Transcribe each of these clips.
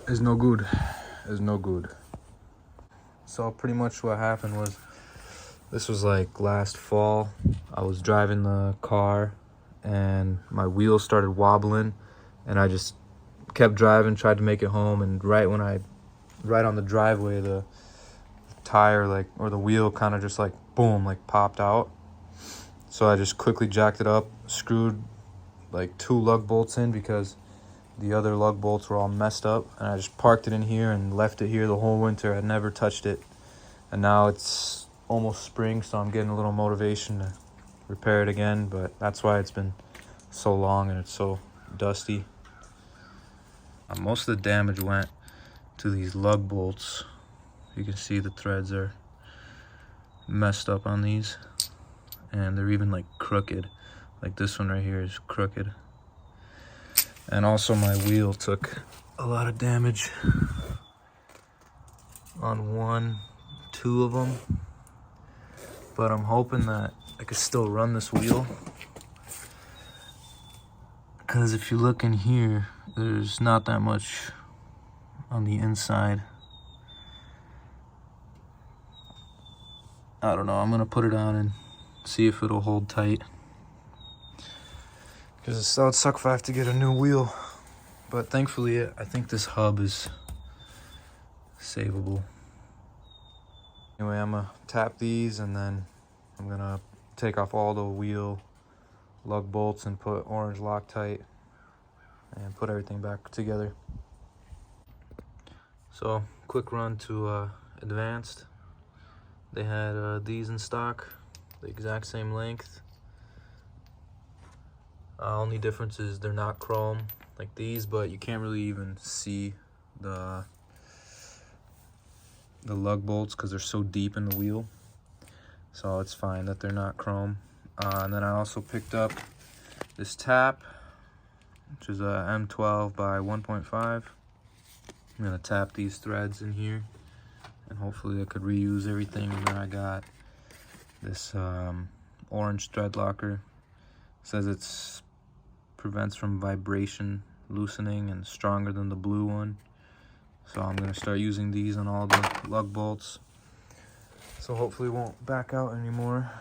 It's no good. It's no good. So pretty much what happened was, this was like last fall. I was driving the car and my wheels started wobbling, and I just kept driving, tried to make it home, and right on the driveway, the tire, like, or the wheel kind of just like boom, like popped out. So I just quickly jacked it up, screwed like 2 lug bolts in because the other lug bolts were all messed up, and I just parked it in here and left it here the whole winter. I never touched it, and now it's almost spring, so I'm getting a little motivation to repair it again, but that's why it's been so long and it's so dusty. Most of the damage went to these lug bolts. You can see the threads are messed up on these, and they're even like crooked. Like this one right here is crooked. And also my wheel took a lot of damage on 2 of them. But I'm hoping that I could still run this wheel, because if you look in here, there's not that much on the inside. I don't know, I'm gonna put it on and see if it'll hold tight, because that would suck if I have to get a new wheel. But thankfully, I think this hub is savable. Anyway, I'm gonna tap these, and then I'm gonna take off all the wheel lug bolts and put orange Loctite and put everything back together. So, quick run to Advanced. They had these in stock, the exact same length. Only difference is they're not chrome like these, but you can't really even see the lug bolts because they're so deep in the wheel. So it's fine that they're not chrome. And then I also picked up this tap, which is a M12 by 1.5. I'm gonna tap these threads in here, and hopefully I could reuse everything. And then I got this orange thread locker. It says it's prevents from vibration loosening and stronger than the blue one. So I'm gonna start using these on all the lug bolts, so hopefully it won't back out anymore.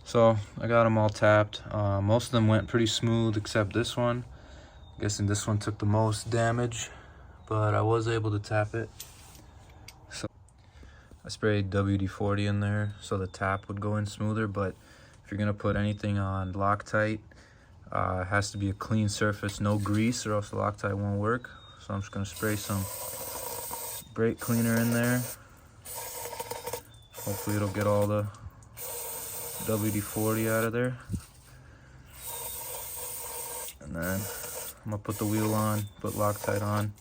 So I got them all tapped. Most of them went pretty smooth except this one. I'm guessing this one took the most damage, but I was able to tap it. So I sprayed WD-40 in there so the tap would go in smoother, but if you're gonna put anything on Loctite, it has to be a clean surface, no grease, or else the Loctite won't work. So I'm just gonna spray some brake cleaner in there. Hopefully it'll get all the WD-40 out of there. And then I'm gonna put the wheel on, put Loctite on,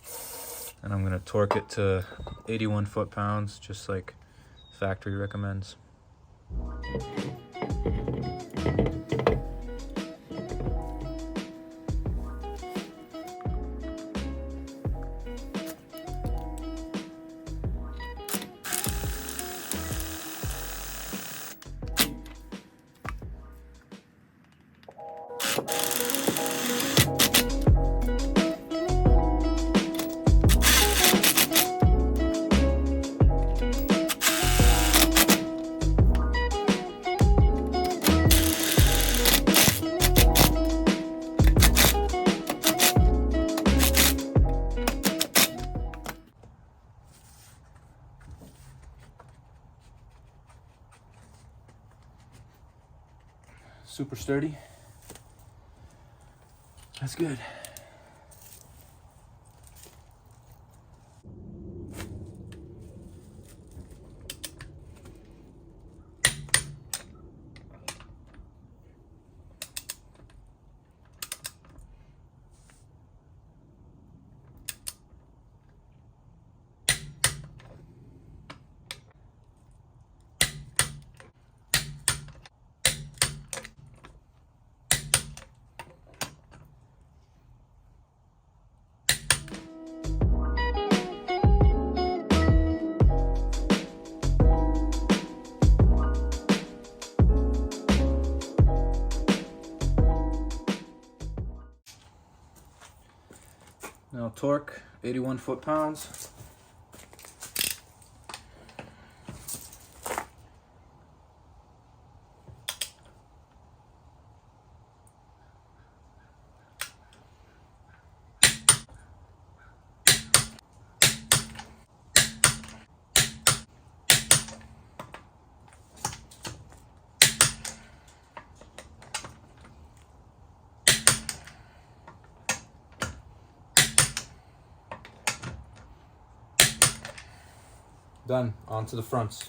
and I'm gonna torque it to 81 foot-pounds, just like factory recommends. Super sturdy. That's good. Now torque, 81 foot-pounds. Done. On to the fronts.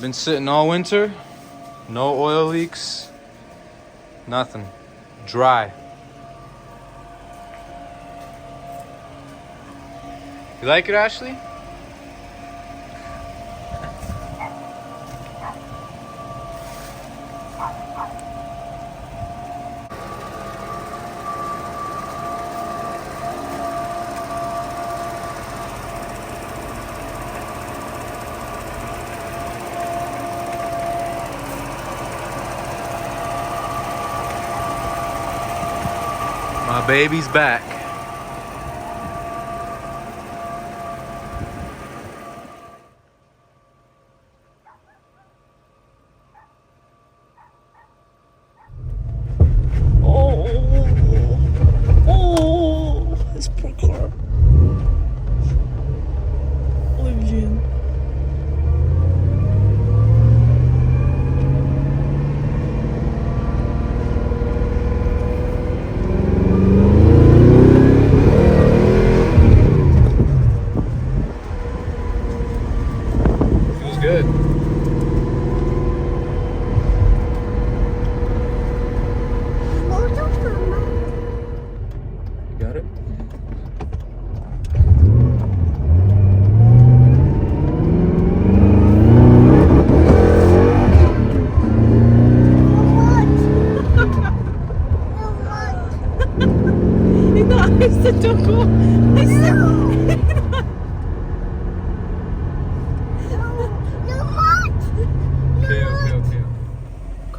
Been sitting all winter, no oil leaks, nothing, dry. You like it, Ashley? My baby's back. Oh, this poor car.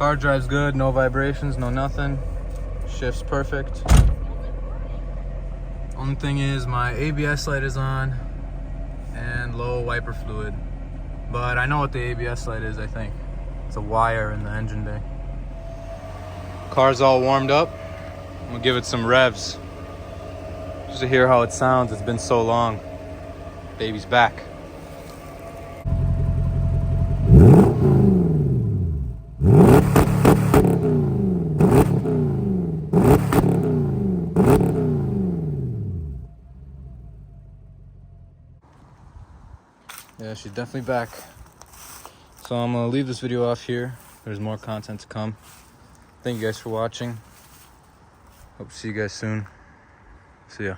Car drives good, no vibrations, no nothing. Shifts perfect. Only thing is my ABS light is on and low wiper fluid. But I know what the ABS light is, I think. It's a wire in the engine bay. Car's all warmed up. I'm gonna give it some revs just to hear how it sounds. It's been so long. Baby's back. Yeah, she's definitely back. So I'm gonna leave this video off here. There's more content to come. Thank you guys for watching. Hope to see you guys soon. See ya.